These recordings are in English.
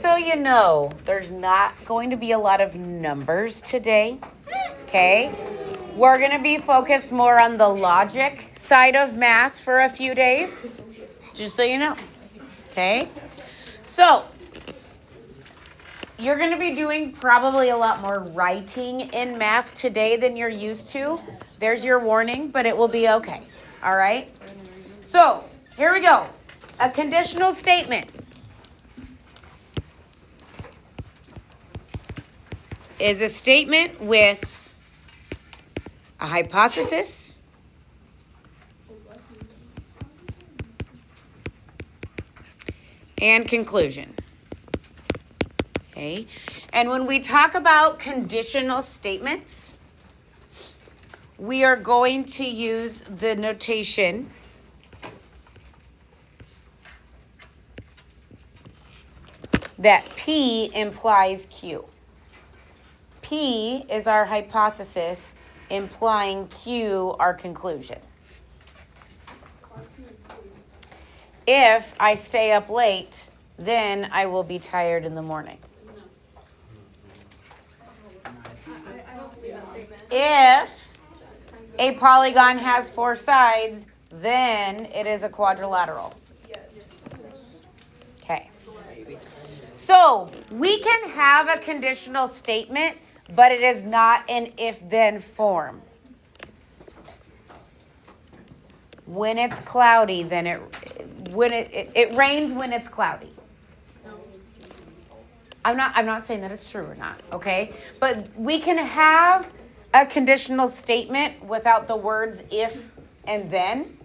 so you know, there's not going to be a lot of numbers today, okay? We're going to be focused more on the logic side of math for a few days, just so you know, okay? So, you're going to be doing probably a lot more writing in math today than you're used to. There's your warning, but it will be okay, all right? So, here we go. A conditional statement is a statement with a hypothesis and conclusion. Okay? And when we talk about conditional statements, we are going to use the notation that P implies Q. P is our hypothesis, implying Q our conclusion. If I stay up late, then I will be tired in the morning. If a polygon has 4 sides, then it is a quadrilateral. Okay. So we can have a conditional statement, but it is not an if-then form. When it's cloudy, then it rains when it's cloudy. I'm not saying that it's true or not, okay? But we can have a conditional statement without the words if and then,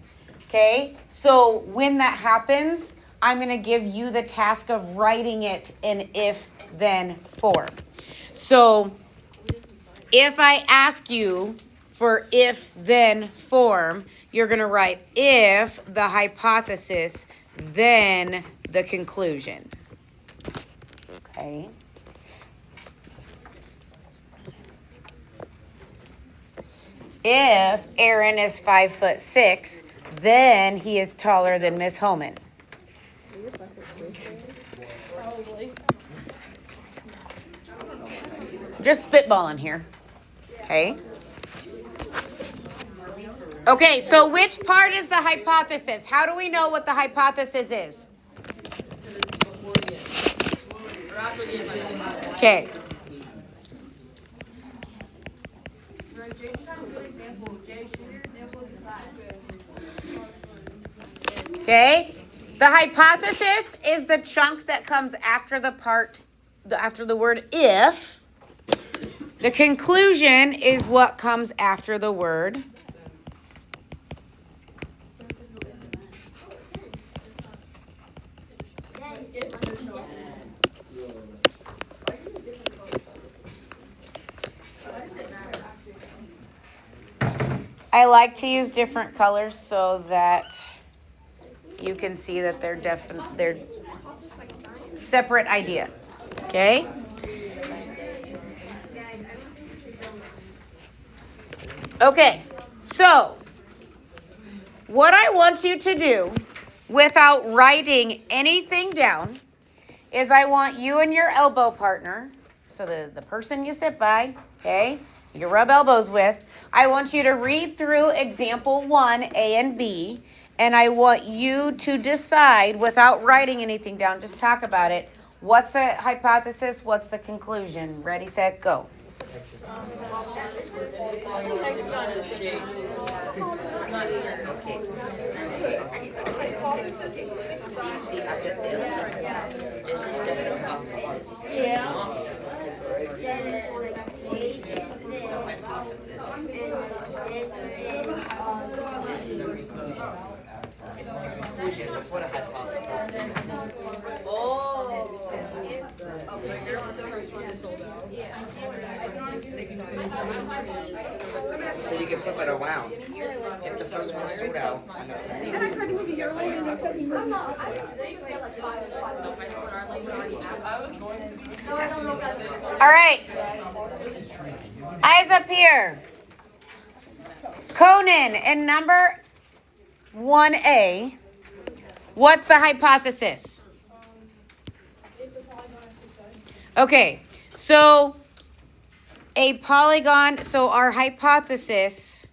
okay? So when that happens, I'm going to give you the task of writing it in if-then form. So if I ask you for if-then form, you're going to write if the hypothesis, then the conclusion. Okay. If Aaron is 5'6", then he is taller than Miss Holman. Just spitballing here. Okay. Okay, so which part is the hypothesis? How do we know what the hypothesis is? Okay. Okay. The hypothesis is the chunk that comes after the word if. The conclusion is what comes after the word. I like to use different colors so that you can see that they're separate idea. Okay? Okay, so what I want you to do without writing anything down is I want you and your elbow partner, so the person you sit by, okay, you rub elbows with, I want you to read through example 1, A and B, and I want you to decide without writing anything down, just talk about it. What's the hypothesis? What's the conclusion? Ready, set, go. So you can flip it around. If the first one is sold out, All right. Eyes up here. Conan, in number 1A, what's the hypothesis? Okay, so a polygon, so our hypothesis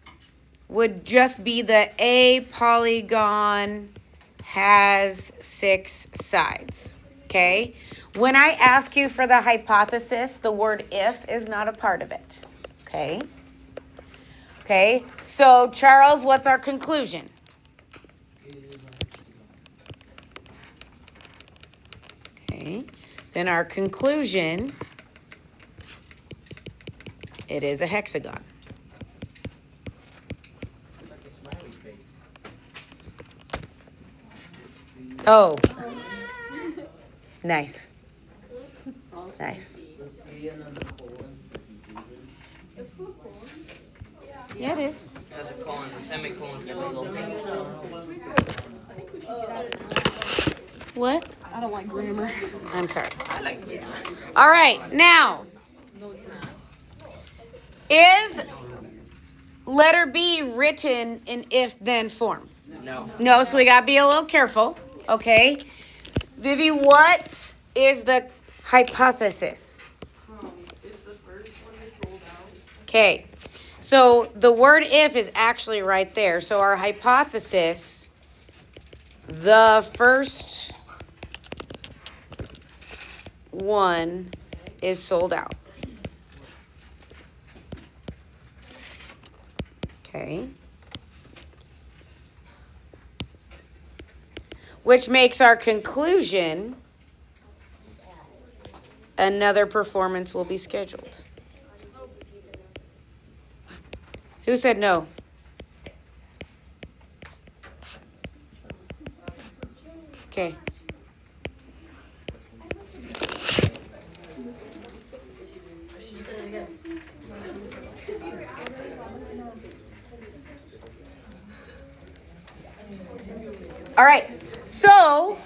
would just be that a polygon has 6 sides, okay? When I ask you for the hypothesis, the word if is not a part of it, okay? Okay, so Charles, what's our conclusion? Okay, then our conclusion, it is a hexagon. Oh, nice. Nice. Yeah, it is. As a colon, the semicolon's gonna go thing. What? I don't like grammar. I'm sorry. I like it. All right, now, is letter B written in if-then form? No. No, so we gotta be a little careful, okay? Vivi, what is the hypothesis? Okay, so the word if is actually right there. So our hypothesis, the first one is sold out. Okay. Which makes our conclusion, another performance will be scheduled. Who said no? Okay. All right, so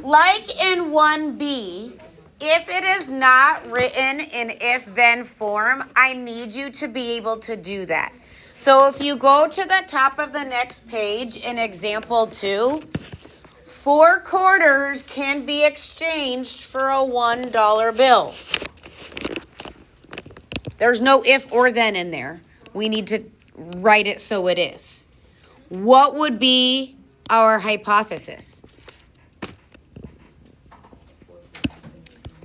like in 1B, if it is not written in if-then form, I need you to be able to do that. So if you go to the top of the next page in example 2, 4 quarters can be exchanged for a $1 bill. There's no if or then in there. We need to write it so it is. What would be our hypothesis?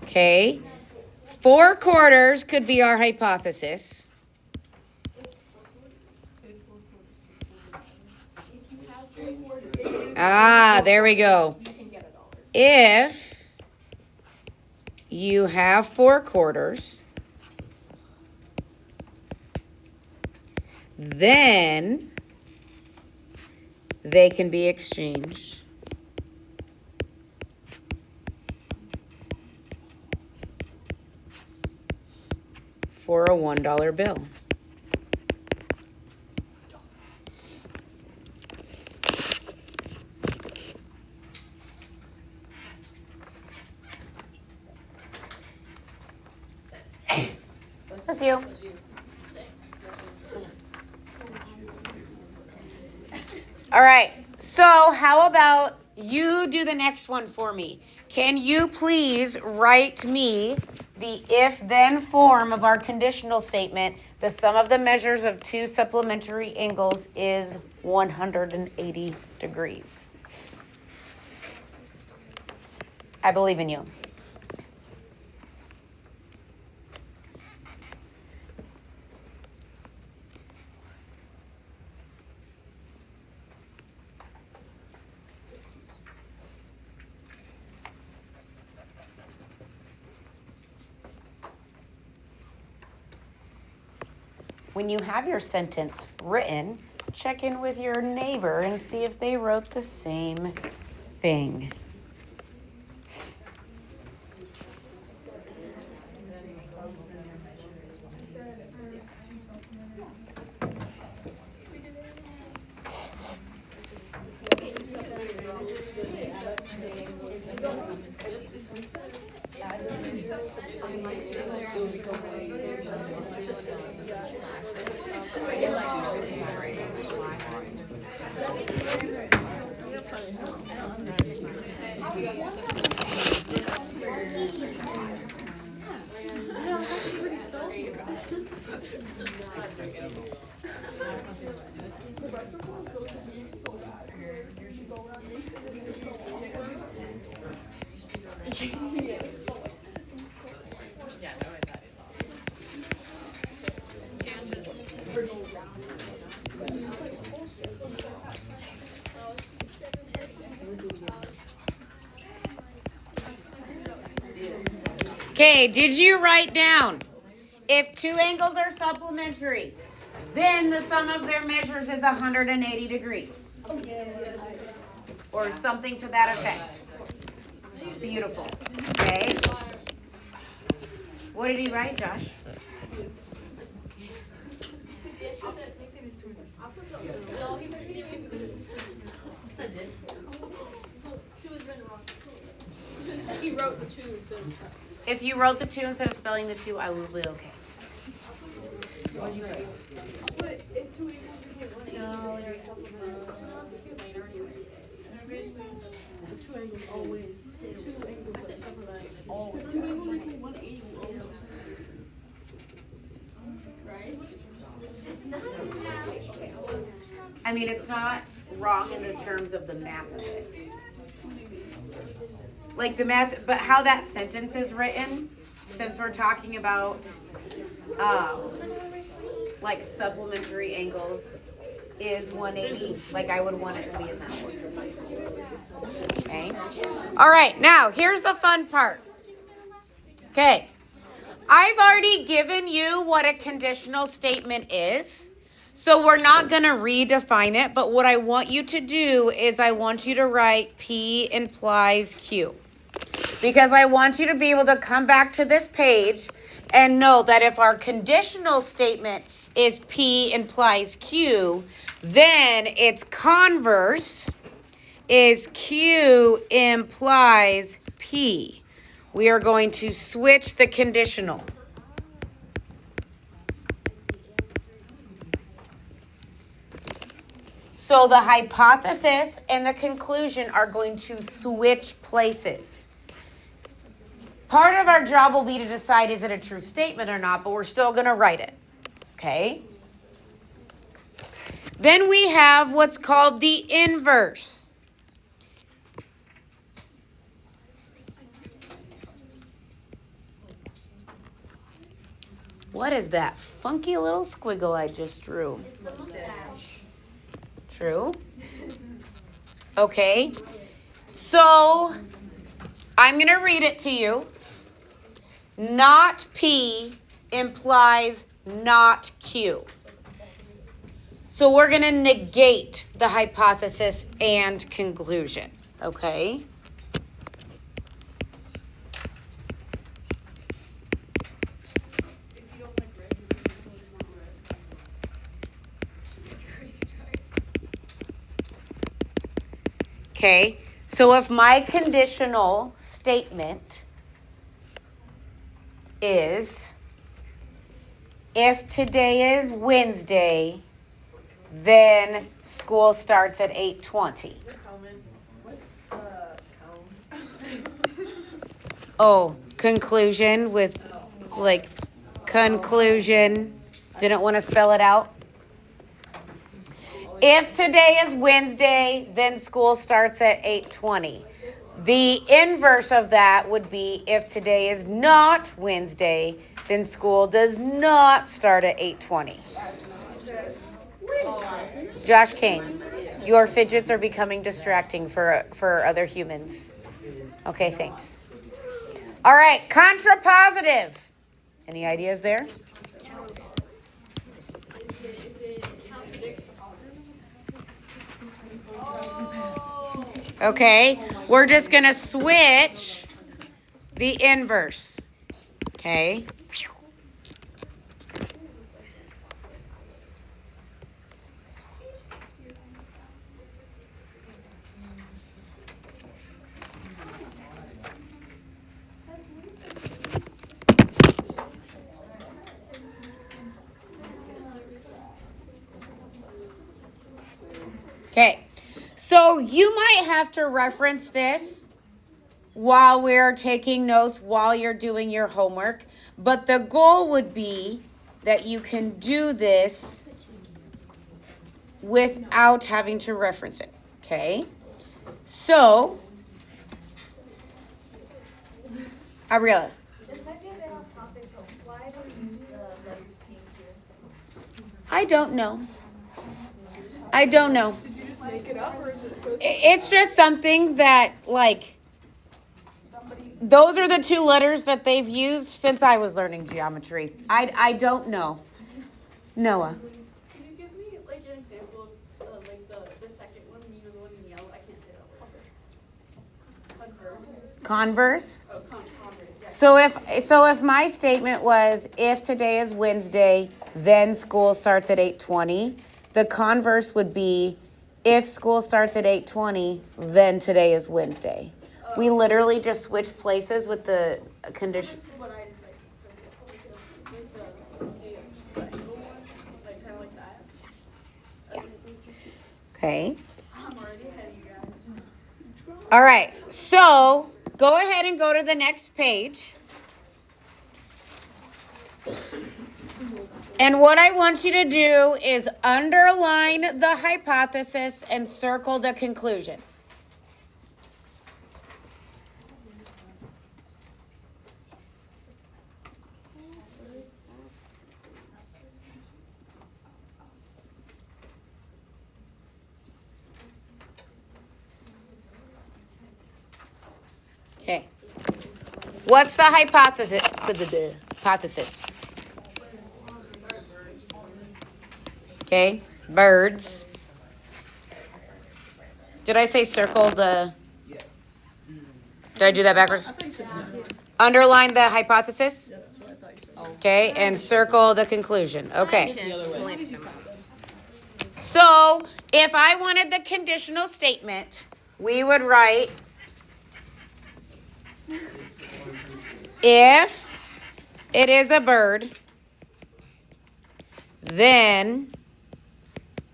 Okay, 4 quarters could be our hypothesis. Ah, there we go. If you have 4 quarters, then they can be exchanged for a $1 bill. This is you. All right, so how about you do the next one for me? Can you please write me the if-then form of our conditional statement? The sum of the measures of 2 supplementary angles is 180 degrees. I believe in you. When you have your sentence written, check in with your neighbor and see if they wrote the same thing. Okay, did you write down? If two angles are supplementary, then the sum of their measures is 180 degrees. Or something to that effect. Beautiful. Okay. What did he write, Josh? He wrote the 2 instead of stuff. If you wrote the 2 instead of spelling the 2, I will be okay. But if 2 equals you get 180. No, you're the 2 angles always. 2 angles that supplement always. 2 angles equal 180 will always. I mean, it's not wrong in the terms of the math of it. Like the math, but how that sentence is written, since we're talking about like supplementary angles, is 180. Like I would want it to be in that order. Okay. All right. Now here's the fun part. Okay. I've already given you what a conditional statement is. So we're not going to redefine it, but what I want you to do is I want you to write P implies Q. Because I want you to be able to come back to this page and know that if our conditional statement is P implies Q, then its converse is Q implies P. We are going to switch the conditional. So the hypothesis and the conclusion are going to switch places. Part of our job will be to decide is it a true statement or not, but we're still going to write it. Okay? Then we have what's called the inverse. What is that funky little squiggle I just drew? True. Okay. So I'm going to read it to you. Not P implies not Q. So we're going to negate the hypothesis and conclusion. Okay. Okay, so if my conditional statement is, if today is Wednesday, then school starts at 8:20. Miss Hellman, what's count? Oh, conclusion with, it's like, conclusion. Didn't want to spell it out. If today is Wednesday, then school starts at 8:20. The inverse of that would be if today is not Wednesday, then school does not start at 8:20. Josh Kane, your fidgets are becoming distracting for other humans. Okay, thanks. All right, contrapositive. Any ideas there? Okay, we're just going to switch the inverse. Okay. Okay. So you might have to reference this while we're taking notes, while you're doing your homework. But the goal would be that you can do this without having to reference it, okay? So, Ariella. This might be a bit off topic, but why do we use the letters P here? I don't know. I don't know. Did you just make it up, or is it supposed It's just something that, like, those are the two letters that they've used since I was learning geometry. I don't know. Noah. Can you give me like an example of like the second one, when you were the one in yellow? I can't say that word. Converse. Converse. Oh, Converse. Yeah. So if my statement was, if today is Wednesday, then school starts at 8:20, the converse would be, if school starts at 8:20, then today is Wednesday. We literally just switch places with the condition. This is what I like for this, like the angle one, like kind of like that. Yeah. Okay. I'm already ahead of you guys. All right. So go ahead and go to the next page. And what I want you to do is underline the hypothesis and circle the conclusion. Okay. What's the hypothesis? Hypothesis. Okay. Birds. Did I say circle the? Did I do that backwards? Underline the hypothesis. Okay, and circle the conclusion. Okay. So if I wanted the conditional statement, we would write, if it is a bird, then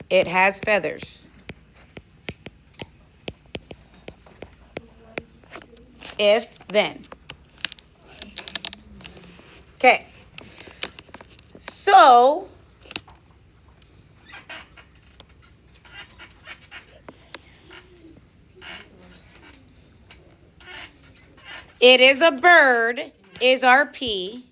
it has feathers. If, then. Okay. So, it is a bird is our P.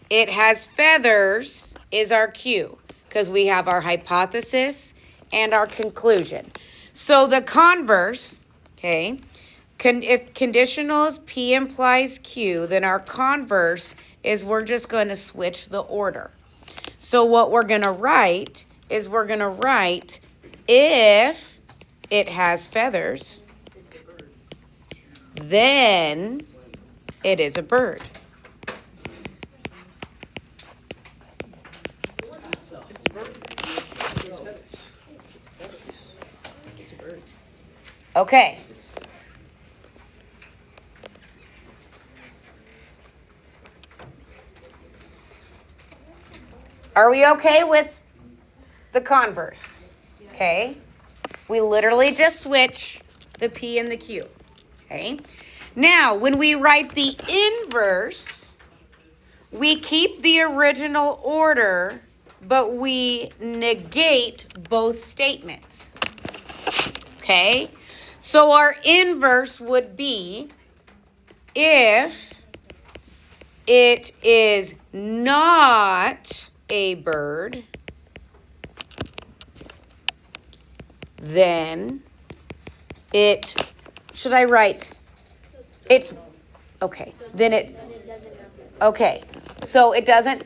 It has feathers is our Q, because we have our hypothesis and our conclusion. So the converse, okay, if conditional is P implies Q, then our converse is we're just going to switch the order. So what we're going to write is we're going to write, if it has feathers, then it is a bird. Okay. Are we okay with the converse? Okay. We literally just switch the P and the Q. Okay. Now, when we write the inverse, we keep the original order, but we negate both statements. Okay. So our inverse would be, if it is not a bird, then it, should I write, it's, okay, then it, okay, so it doesn't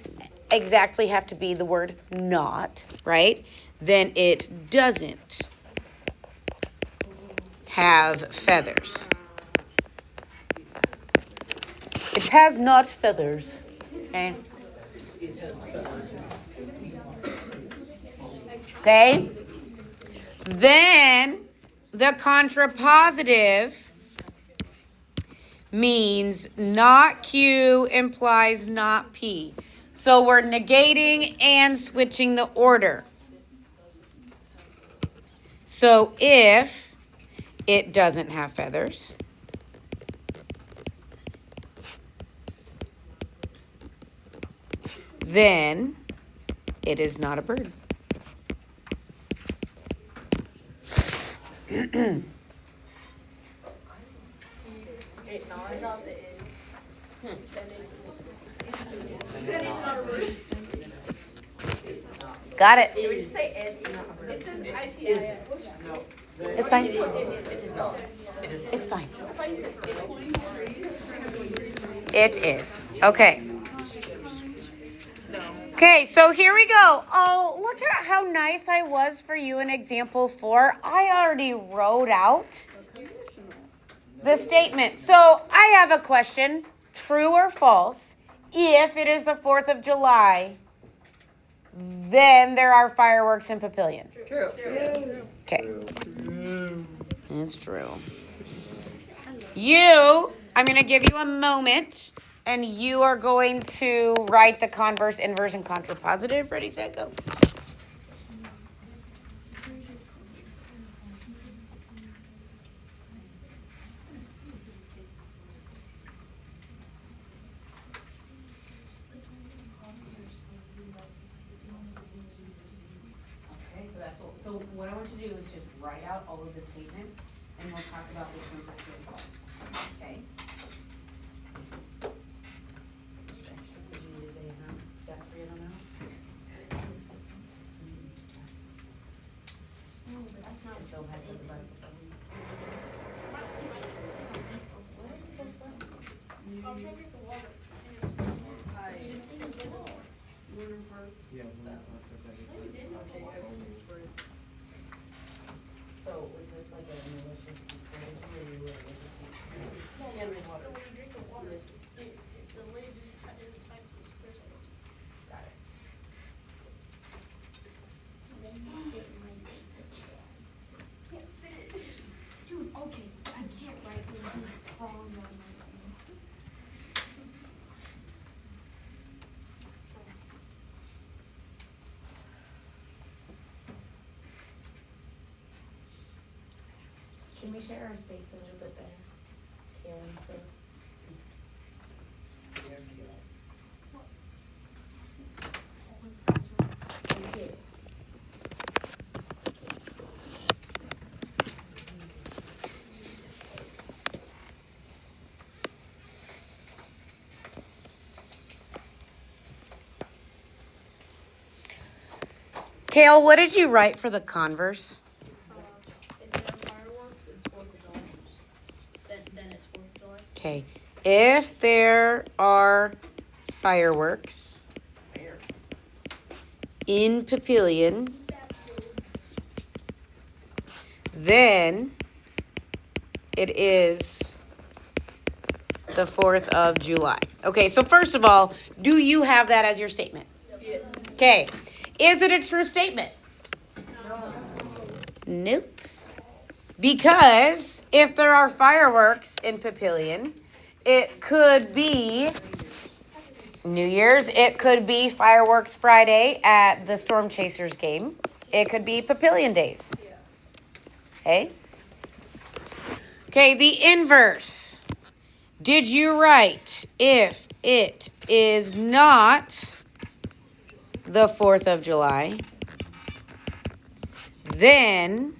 exactly have to be the word not, right? Then it doesn't have feathers. It has not feathers. Okay. Okay. Then the contrapositive means not Q implies not P. So we're negating and switching the order. So if it doesn't have feathers, then it is not a bird. Got it. Can we just say it's an ITIS. It's fine. It is not. It is. It's fine. If I said It is. Okay. Okay, so here we go. Oh, look at how nice I was for you in example 4. I already wrote out the statement. So I have a question, true or false. If it is the 4th of July, then there are fireworks in Papillion. True. Okay. It's true. I'm going to give you a moment, and you are going to write the converse, inverse, and contrapositive. Ready, set, go. Okay, so what I want you to do is just write out all of the statements, and we'll talk about which ones are true and false. Okay? I'll try to get the water. So was this like a malicious mistake, or you were When you drink the water, the lid isn't tight, so it squares out. Got it. Dude, okay, I can't write with these prongs on my name. Can we share our space a little bit better? Kaylin, please. Thank you. Kale, what did you write for the converse? If there are fireworks, it's 4th of July. Then it's 4th of July. Okay. If there are fireworks in Papillion, then it is the 4th of July. Okay, so first of all, do you have that as your statement? Yes. Okay. Is it a true statement? Nope. Because if there are fireworks in Papillion, it could be New Year's. It could be Fireworks Friday at the Storm Chasers game. It could be Papillion Days. Okay? Okay, the inverse. Did you write if it is not the 4th of July, then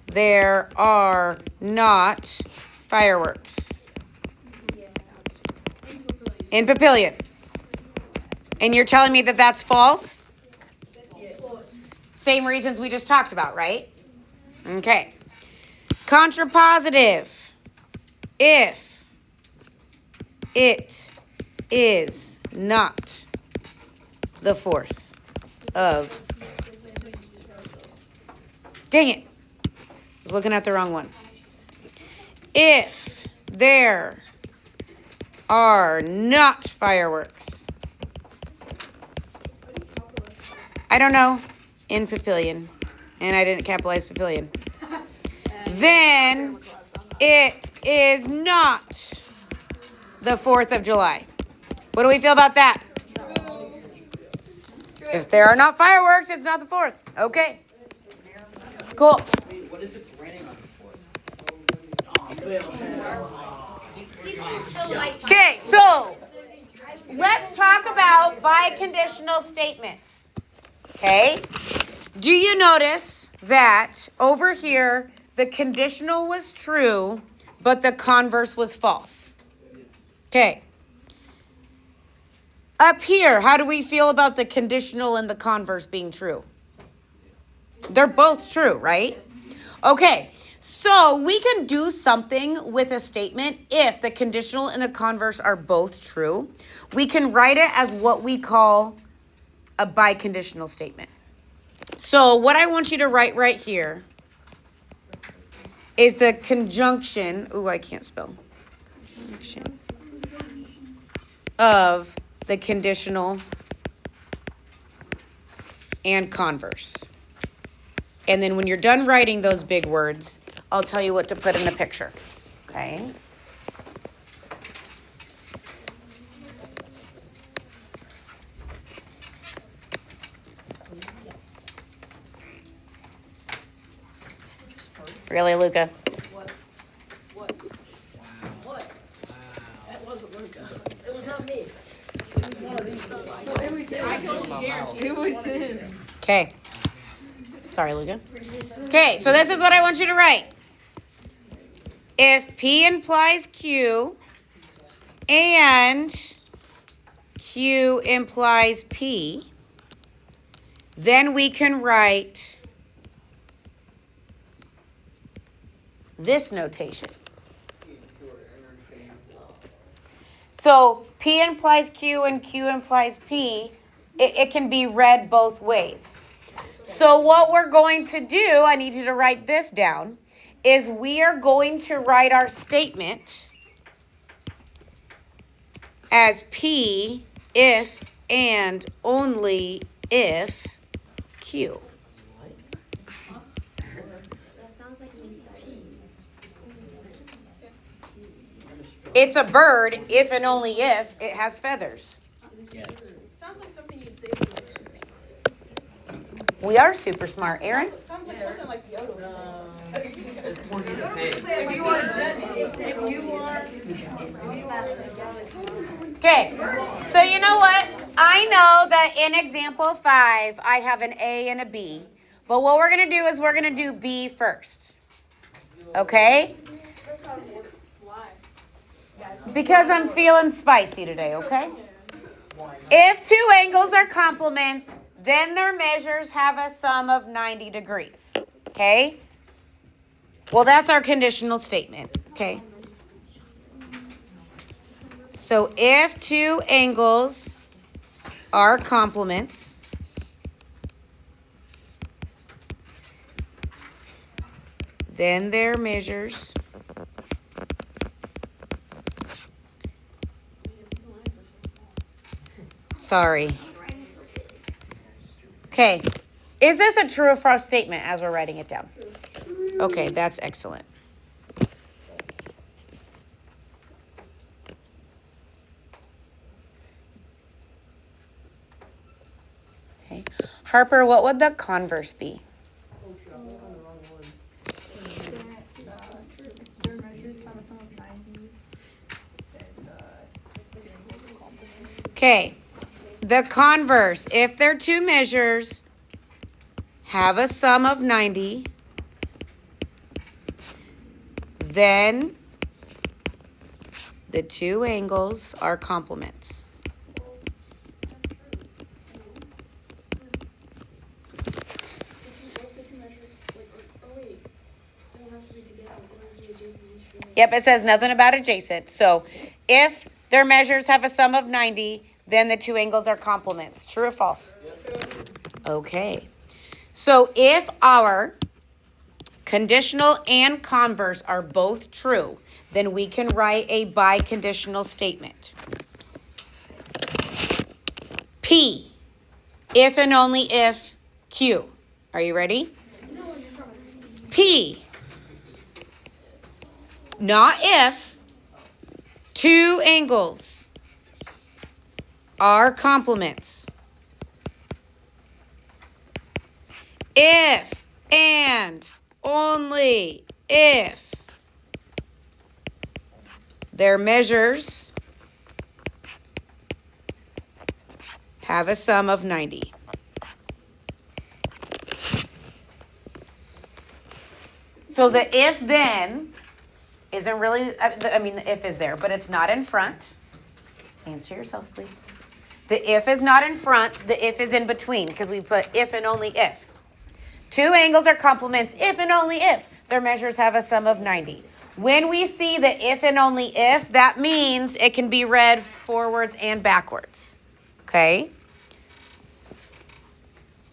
there are not fireworks in Papillion? And you're telling me that that's false? Same reasons we just talked about, right? Okay. Contrapositive. If it is not the 4th of... Dang it. I was looking at the wrong one. If there are not fireworks, I don't know, in Papillion, and I didn't capitalize Papillion, then it is not the 4th of July. What do we feel about that? If there are not fireworks, it's not the 4th. Okay. Cool. What if it's raining on the 4th? Okay, so let's talk about biconditional statements. Okay? Do you notice that over here, the conditional was true, but the converse was false? Okay. Up here, how do we feel about the conditional and the converse being true? They're both true, right? Okay. So we can do something with a statement if the conditional and the converse are both true. We can write it as what we call a biconditional statement. So what I want you to write right here is the conjunction. Ooh, I can't spell. Conjunction of the conditional and converse. And then when you're done writing those big words, I'll tell you what to put in the picture. Okay? Really, Luca? What? That wasn't Luca. It was not me. It was him. Okay. Sorry, Luca. Okay, so this is what I want you to write. If P implies Q and Q implies P, then we can write this notation. So P implies Q and Q implies P, it can be read both ways. So what we're going to do, I need you to write this down, is we are going to write our statement as P if and only if Q. It's a bird if and only if it has feathers. Yes. Sounds like something you'd say. We are super smart, Aaron. Sounds like something like Yoda would say. It's Porky the Pig. If you want Okay, so you know what? I know that in example 5, I have an A and a B. But what we're going to do is we're going to do B first. Okay? Why? Because I'm feeling spicy today, okay? If two angles are complements, then their measures have a sum of 90 degrees. Okay? Well, that's our conditional statement. Okay? So if two angles are complements, then their measures sorry. Okay. Is this a true or false statement as we're writing it down? Okay, that's excellent. Okay. Harper, what would the converse be? Okay. The converse, if their two measures have a sum of 90, then the two angles are complements. Yep, it says nothing about adjacent. So if their measures have a sum of 90, then the two angles are complements. True or false? Okay. So if our conditional and converse are both true, then we can write a biconditional statement. P, if and only if Q. Are you ready? P, not if, two angles are complements. If and only if their measures have a sum of 90. So the if then isn't really, I mean, the if is there, but it's not in front. Answer yourself, please. The if is not in front, the if is in between because we put if and only if. Two angles are complements if and only if. Their measures have a sum of 90. When we see the if and only if, that means it can be read forwards and backwards. Okay?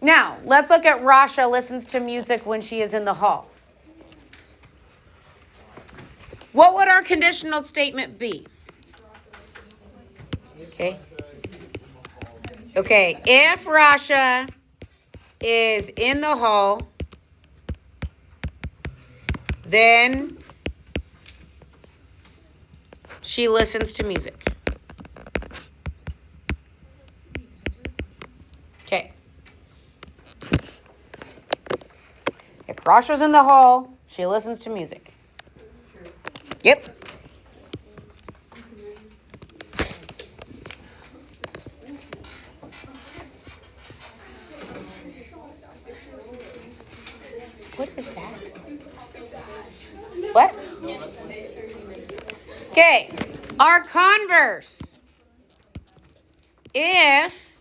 Now, let's look at Rasha listens to music when she is in the hall. What would our conditional statement be? Okay. Okay, if Rasha is in the hall, then she listens to music. Okay. If Rasha's in the hall, she listens to music. Yep. What is that? What? Okay. Our converse. If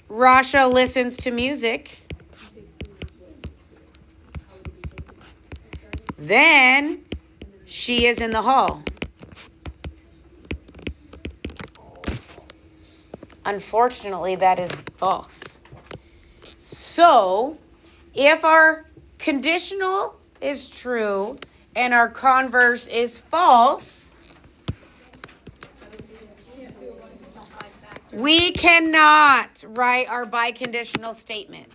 Rasha listens to music, then she is in the hall. Unfortunately, that is false. So, if our conditional is true and our converse is false, we cannot write our biconditional statement.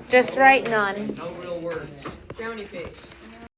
Just write none. No real words. Brownie face.